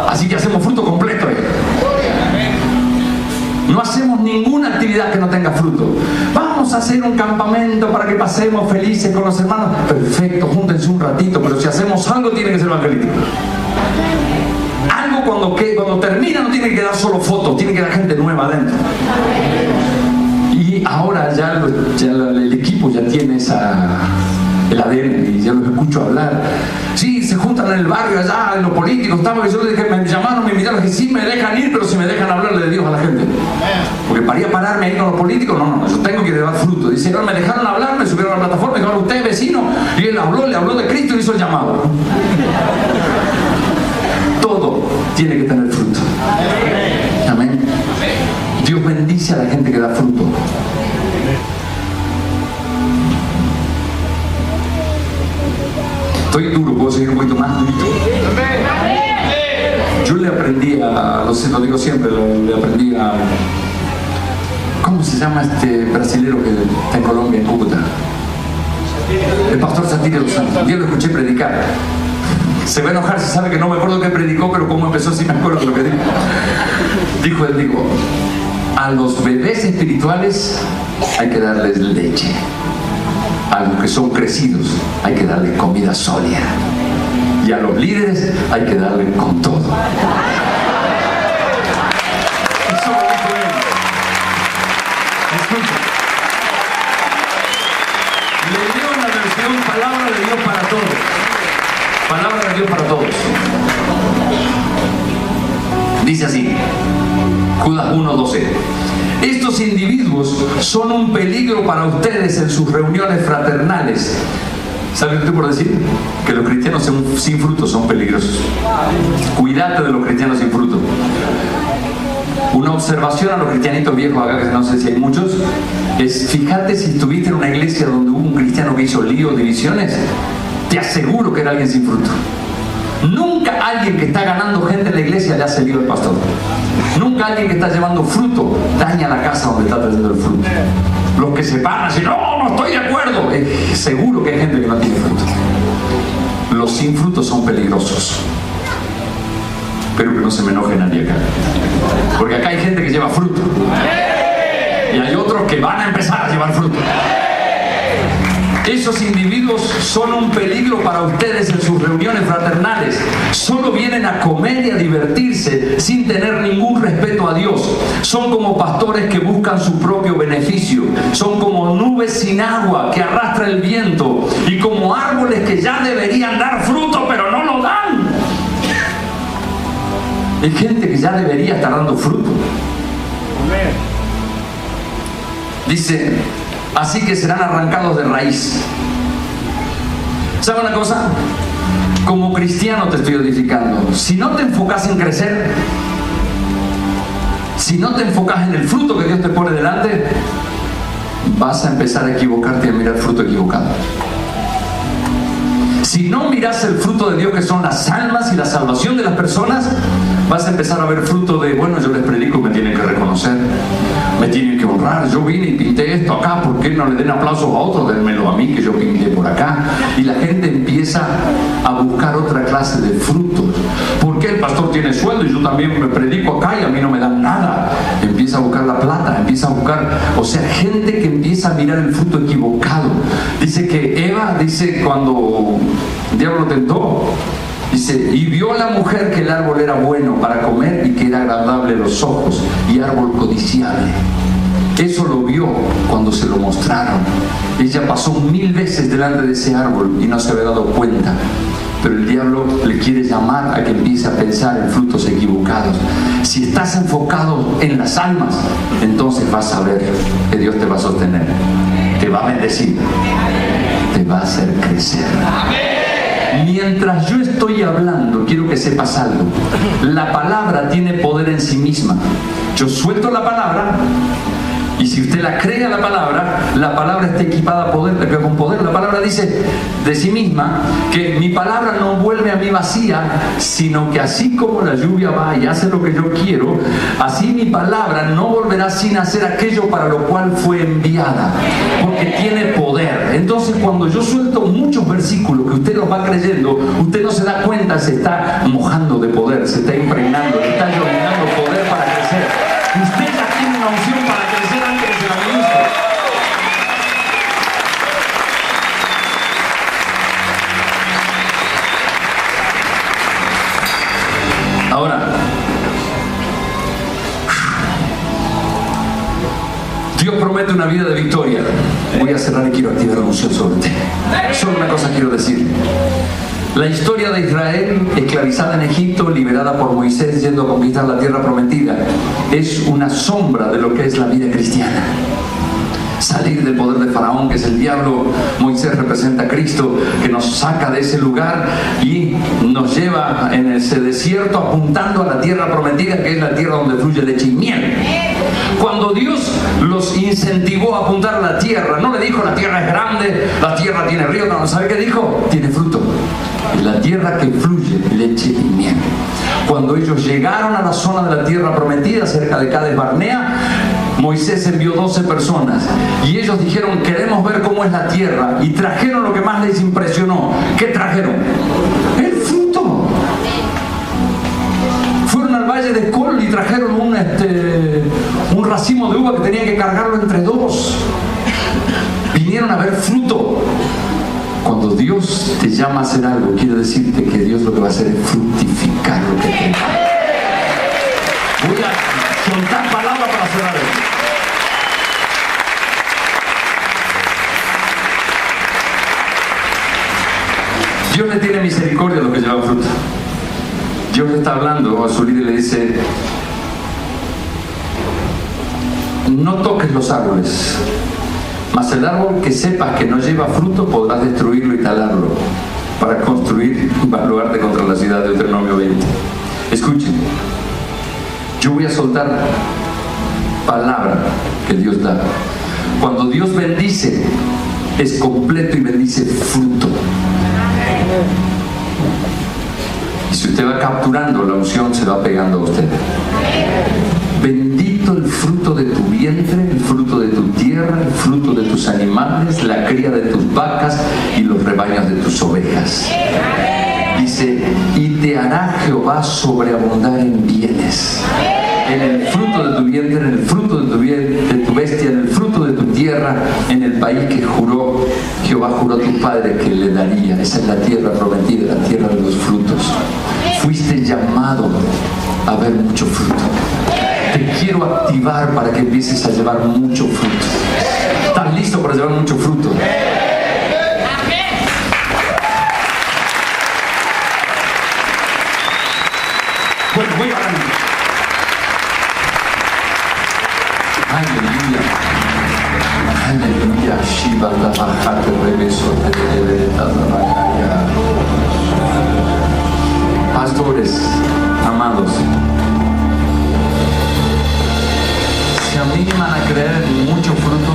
Así que hacemos fruto completo ahí. No hacemos ninguna actividad que no tenga fruto. Vamos a hacer un campamento para que pasemos felices con los hermanos. Perfecto, júntense un ratito, pero si hacemos algo tiene que ser evangelístico. Algo cuando termina no tiene que quedar solo fotos, tiene que quedar gente nueva adentro. Y ahora ya el equipo ya tiene el ADN y ya los escucho hablar. Sí, se juntan en el barrio allá, en lo político. Yo les dije, me llamaron, me invitaron, que sí me dejan ir, pero si me dejan hablarle de Dios a la gente. Porque para pararme ahí con los políticos, no, yo tengo que llevar fruto. Dice, me dejaron hablar, me subieron a la plataforma, me dijeron, usted es vecino, y él le habló de Cristo y hizo el llamado. Todo tiene que tener fruto. Amén. Dios bendice a la gente que da fruto. Estoy duro, puedo seguir un poquito más durito. Yo le aprendí lo digo siempre, le aprendí a... ¿Cómo se llama este brasilero que está en Colombia, en Cúcuta? El pastor Satirio dos Santos. Un día lo escuché predicar. Se va a enojar si sabe que no me acuerdo qué predicó, pero cómo empezó sí me acuerdo de lo que dijo. Él dijo, a los bebés espirituales hay que darles leche. A los que son crecidos hay que darle comida sólida, y a los líderes hay que darle con todo. Eso lo dijo él. Escucha, le dio una versión palabra de Dios para todos. Palabra de Dios para todos. Dice así, Judas 1:12. Estos individuos son un peligro para ustedes en sus reuniones fraternales. ¿Saben lo que estoy por decir? Que los cristianos sin fruto son peligrosos. Cuídate de los cristianos sin fruto. Una observación a los cristianitos viejos acá, que no sé si hay muchos, es fíjate si estuviste en una iglesia donde hubo un cristiano que hizo lío, divisiones, te aseguro que era alguien sin fruto. Nunca alguien que está ganando gente en la iglesia le hace lío al pastor. Nunca alguien que está llevando fruto daña la casa donde está trayendo el fruto. Los que se paran y dicen, no estoy de acuerdo, seguro que hay gente que no tiene fruto. Los sin frutos son peligrosos. Espero que no se me enoje nadie acá, porque acá hay gente que lleva fruto y hay otros que van a empezar a llevar fruto. Esos individuos son un peligro para ustedes en sus reuniones fraternales. Solo vienen a comer y a divertirse sin tener ningún respeto a Dios. Son como pastores que buscan su propio beneficio. Son como nubes sin agua que arrastra el viento, y como árboles que ya deberían dar fruto pero no lo dan. Hay gente que ya debería estar dando fruto. Dice así que serán arrancados de raíz. ¿Sabe una cosa? Como cristiano te estoy edificando. Si no te enfocas en crecer, si no te enfocas en el fruto que Dios te pone delante, vas a empezar a equivocarte y a mirar el fruto equivocado. Si no miras el fruto de Dios, que son las almas y la salvación de las personas, vas a empezar a ver fruto de, bueno, yo les predico, me tienen que reconocer, me tienen que honrar, yo vine y pinté esto acá, ¿por qué no le den aplausos a otros? Denmelo a mí, que yo pinté por acá. Y la gente empieza a buscar otra clase de frutos. ¿Por qué el pastor tiene sueldo y yo también me predico acá y a mí no me dan nada? Empieza a buscar la plata, empieza a buscar, o sea, gente que empieza a mirar el fruto equivocado. Dice que Eva, dice, cuando el diablo tentó, dice, y vio a la mujer que el árbol era bueno para comer y que era agradable a los ojos y árbol codiciable. Eso lo vio cuando se lo mostraron. Ella pasó 1000 veces delante de ese árbol y no se había dado cuenta. Pero el diablo le quiere llamar a que empiece a pensar en frutos equivocados. Si estás enfocado en las almas, entonces vas a ver que Dios te va a sostener, te va a bendecir, te va a hacer crecer. Mientras yo estoy hablando, quiero que sepas algo. La palabra tiene poder en sí misma. Yo suelto la palabra, y si usted la cree a la palabra está equipada con poder. La palabra dice de sí misma que mi palabra no vuelve a mí vacía, sino que así como la lluvia va y hace lo que yo quiero, así mi palabra no volverá sin hacer aquello para lo cual fue enviada, porque tiene poder. Entonces, cuando yo suelto muchos versículos que usted los va creyendo, usted no se da cuenta, se está mojando de poder, se está impregnando, le está llenando poder para crecer. Usted ya tiene una unción para crecer antes de que se la ministre. Ahora, Dios promete una vida de victoria. Voy a cerrar y quiero activar la unción sobre usted. Solo una cosa quiero decir. La historia de Israel, esclavizada en Egipto, liberada por Moisés yendo a conquistar la tierra prometida, es una sombra de lo que es la vida cristiana. Salir del poder de Faraón, que es el diablo. Moisés representa a Cristo, que nos saca de ese lugar y nos lleva en ese desierto apuntando a la tierra prometida, que es la tierra donde fluye leche y miel. Cuando Dios los incentivó a apuntar a la tierra, no le dijo la tierra es grande, la tierra tiene río, no, ¿sabe qué dijo? Tiene fruto. La tierra que fluye leche y miel. Cuando ellos llegaron a la zona de la tierra prometida, cerca de Cades Barnea, Moisés envió 12 personas y ellos dijeron, queremos ver cómo es la tierra, y trajeron lo que más les impresionó. ¿Qué trajeron? El fruto. Fueron al valle de Col y trajeron un racimo de uva que tenían que cargarlo entre dos. Vinieron a ver fruto. Cuando Dios te llama a hacer algo, quiere decirte que Dios lo que va a hacer es fructificar lo que te da. Voy a soltar palabras para cerrar esto. Dios le tiene misericordia a los que llevan fruta. Dios le está hablando a su líder y le dice, no toques los árboles, mas el árbol que sepas que no lleva fruto podrás destruirlo y talarlo para construir un baluarte contra la ciudad. de Deuteronomio 20. Escuchen, yo voy a soltar palabra que Dios da. Cuando Dios bendice, es completo y bendice fruto. Y si usted va capturando, la unción se va pegando a usted. Bendito el fruto de tu vientre, el fruto de tu tierra, el fruto de tus animales, la cría de tus vacas y los rebaños de tus ovejas. Dice, y te hará Jehová sobreabundar en bienes. En el fruto de tu vientre, en el fruto de tu bestia, en el fruto de tu tierra, en el país que juró, Jehová juró a tu padre que le daría. Esa es la tierra prometida, la tierra de los frutos. Fuiste llamado a ver mucho fruto. Te quiero activar para que empieces a llevar mucho fruto. ¿Estás listo para llevar mucho fruto? Bueno, voy a ganar. Aleluya. Aleluya. Pastores, amados, se animan a creer en mucho fruto,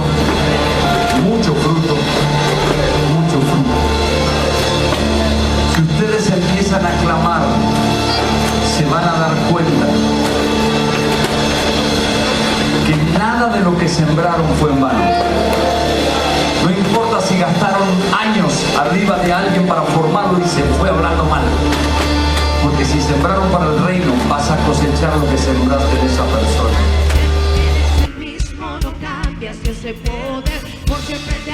mucho fruto, mucho fruto. Si ustedes empiezan a clamar, se van a dar cuenta que nada de lo que sembraron fue en vano. No importa si gastaron años arriba de alguien para formarlo y se fue hablando mal. Porque si sembraron para el reino, vas a cosechar lo que sembraste de esa persona. Eres el mismo, no cambias, ese poder por siempre te